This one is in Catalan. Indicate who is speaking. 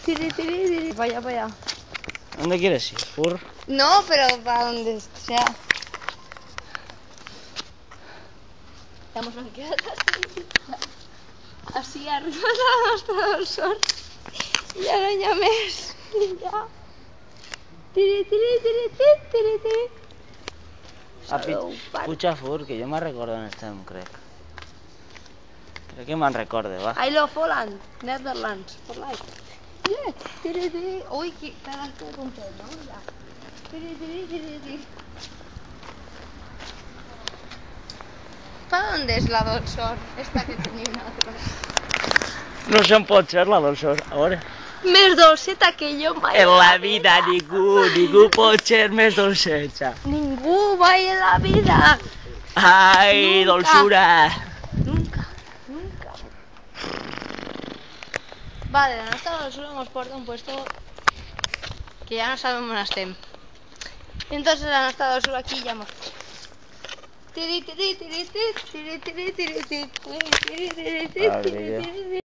Speaker 1: Tiri, tiri, tiri. Para allá.
Speaker 2: ¿Dónde quieres ir, Fur?
Speaker 1: No, pero para donde sea. Estamos blanqueadas. Así arriba hasta el sol. Ya no llames. Ya. Tiri, tiri, tiri, tiri, tiri.
Speaker 2: Escucha, Fur, que yo me recuerdo en este crec. Crec que me'n recorde, va.
Speaker 1: I love Holland, Netherlands, for life. Yeah. Tiri, tiri. Uy, que cagaste de comprar, ¿no? Ya. Tiri, tiri, tiri, tiri. ¿Para dónde es la Dolsor? Esta que tenía atrás.
Speaker 2: No se'n pot ser la dolçor, a veure.
Speaker 1: Més dolceta que jo mai.
Speaker 2: En la vida ningú pot ser més dolceta.
Speaker 1: Ningú mai en la vida.
Speaker 2: Ai,
Speaker 1: Nunca.
Speaker 2: dolçura.
Speaker 1: Nunca. Vale, la nostra Dolsura nos porta a un puesto que ya no sabemos on estem. Y entonces la nostra Dolsura aquí ya hemos... Tiri, tiri, tiri, tiri, tiri, tiri, tiri, tiri, tiri, tiri, tiri, tiri, tiri.